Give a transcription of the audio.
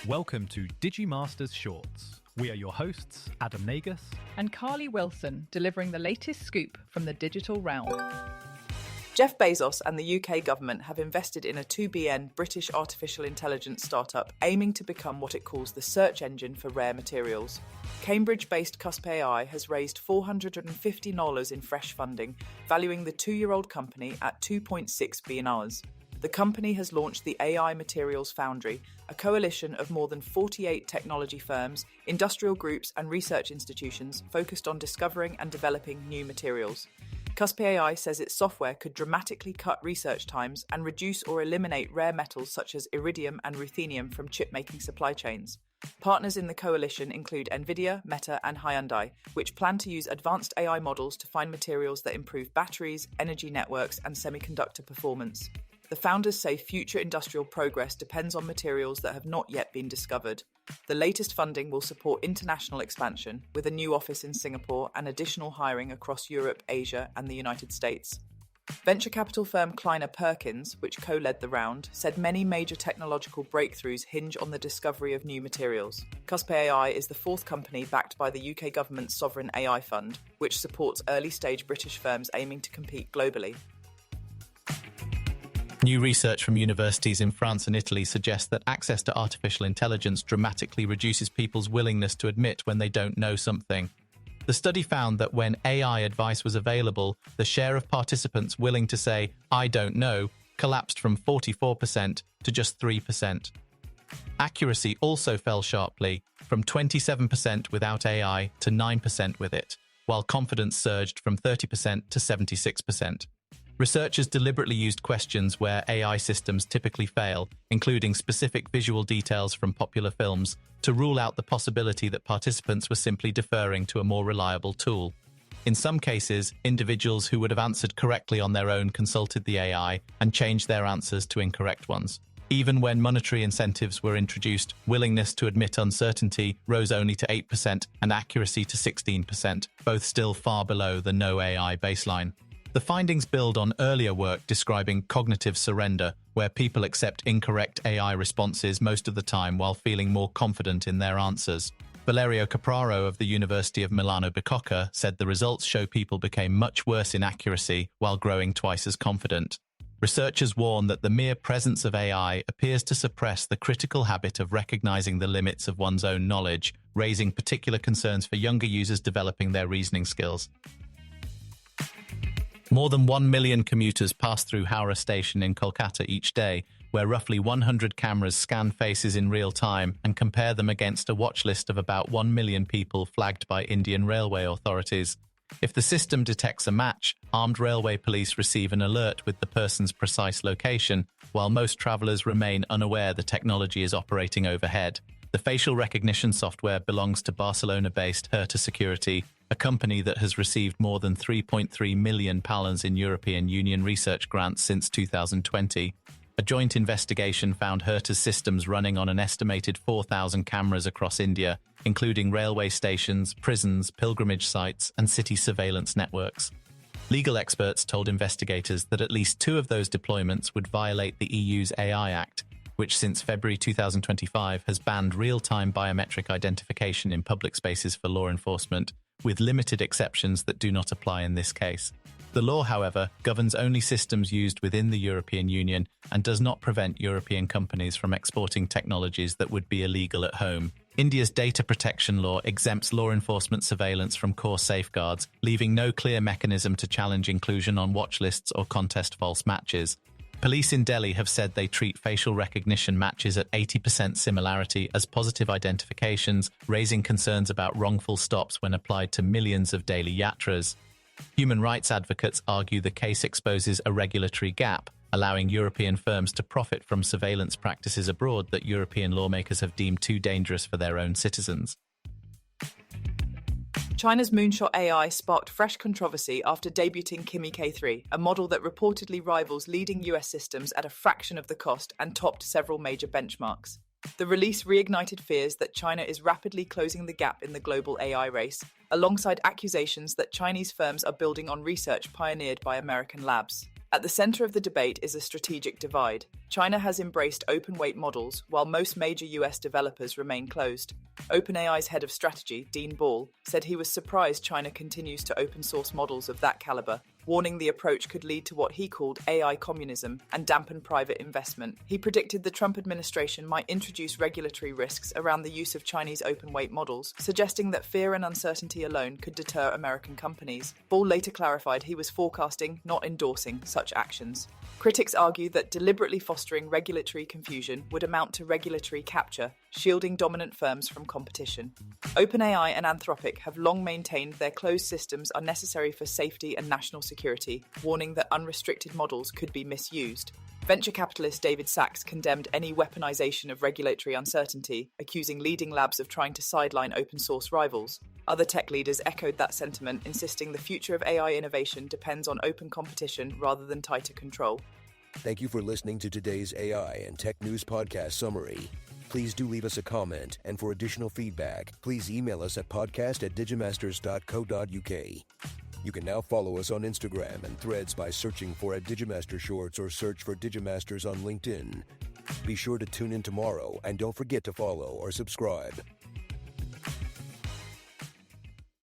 Welcome to Digimasters Shorts. We are your hosts, Adam Nagus and Carly Wilson, delivering the latest scoop from the digital realm. Jeff Bezos and the UK government have invested in a 2BN British artificial intelligence startup aiming to become what it calls the search engine for rare materials. Cambridge-based CuspAI has raised $450 in fresh funding, valuing the two-year-old company at $2.6 billion. The company has launched the AI Materials Foundry, a coalition of more than 48 technology firms, industrial groups and research institutions focused on discovering and developing new materials. CuspAI says its software could dramatically cut research times and reduce or eliminate rare metals such as iridium and ruthenium from chip-making supply chains. Partners in the coalition include Nvidia, Meta and Hyundai, which plan to use advanced AI models to find materials that improve batteries, energy networks and semiconductor performance. The founders say future industrial progress depends on materials that have not yet been discovered. The latest funding will support international expansion, with a new office in Singapore and additional hiring across Europe, Asia, and the United States. Venture capital firm Kleiner Perkins, which co-led the round, said many major technological breakthroughs hinge on the discovery of new materials. CuspAI is the fourth company backed by the UK government's Sovereign AI Fund, which supports early-stage British firms aiming to compete globally. New research from universities in France and Italy suggests that access to artificial intelligence dramatically reduces people's willingness to admit when they don't know something. The study found that when AI advice was available, the share of participants willing to say, "I don't know," collapsed from 44% to just 3%. Accuracy also fell sharply, from 27% without AI to 9% with it, while confidence surged from 30% to 76%. Researchers deliberately used questions where AI systems typically fail, including specific visual details from popular films, to rule out the possibility that participants were simply deferring to a more reliable tool. In some cases, individuals who would have answered correctly on their own consulted the AI and changed their answers to incorrect ones. Even when monetary incentives were introduced, willingness to admit uncertainty rose only to 8% and accuracy to 16%, both still far below the no AI baseline. The findings build on earlier work describing cognitive surrender, where people accept incorrect AI responses most of the time while feeling more confident in their answers. Valerio Capraro of the University of Milano Bicocca said the results show people became much worse in accuracy while growing twice as confident. Researchers warn that the mere presence of AI appears to suppress the critical habit of recognizing the limits of one's own knowledge, raising particular concerns for younger users developing their reasoning skills. More than 1 million commuters pass through Howrah Station in Kolkata each day, where roughly 100 cameras scan faces in real time and compare them against a watch list of about 1 million people flagged by Indian railway authorities. If the system detects a match, armed railway police receive an alert with the person's precise location, while most travellers remain unaware the technology is operating overhead. The facial recognition software belongs to Barcelona-based Herta Security, a company that has received more than £3.3 million in European Union research grants since 2020. A joint investigation found Herta's systems running on an estimated 4,000 cameras across India, including railway stations, prisons, pilgrimage sites, and city surveillance networks. Legal experts told investigators that at least 2 of those deployments would violate the EU's AI Act, which since February 2025 has banned real-time biometric identification in public spaces for law enforcement, with limited exceptions that do not apply in this case. The law, however, governs only systems used within the European Union and does not prevent European companies from exporting technologies that would be illegal at home. India's data protection law exempts law enforcement surveillance from core safeguards, leaving no clear mechanism to challenge inclusion on watch lists or contest false matches. Police in Delhi have said they treat facial recognition matches at 80% similarity as positive identifications, raising concerns about wrongful stops when applied to millions of daily yatras. Human rights advocates argue the case exposes a regulatory gap, allowing European firms to profit from surveillance practices abroad that European lawmakers have deemed too dangerous for their own citizens. China's Moonshot AI sparked fresh controversy after debuting Kimi K3, a model that reportedly rivals leading US systems at a fraction of the cost and topped several major benchmarks. The release reignited fears that China is rapidly closing the gap in the global AI race, alongside accusations that Chinese firms are building on research pioneered by American labs. At the center of the debate is a strategic divide. China has embraced open-weight models, while most major US developers remain closed. OpenAI's head of strategy, Dean Ball, said he was surprised China continues to open-source models of that caliber, warning the approach could lead to what he called AI communism and dampen private investment. He predicted the Trump administration might introduce regulatory risks around the use of Chinese open-weight models, suggesting that fear and uncertainty alone could deter American companies. Ball later clarified he was forecasting, not endorsing, such actions. Critics argue that deliberately fostering regulatory confusion would amount to regulatory capture, shielding dominant firms from competition. OpenAI and Anthropic have long maintained their closed systems are necessary for safety and national security, warning that unrestricted models could be misused. Venture capitalist David Sachs condemned any weaponization of regulatory uncertainty, accusing leading labs of trying to sideline open-source rivals. Other tech leaders echoed that sentiment, insisting the future of AI innovation depends on open competition rather than tighter control. Thank you for listening to today's AI and Tech News Podcast Summary. Please do leave us a comment, and for additional feedback, please email us at podcast@digimasters.co.uk. You can now follow us on Instagram and Threads by searching for @Digimaster Shorts or search for Digimasters on LinkedIn. Be sure to tune in tomorrow, and don't forget to follow or subscribe.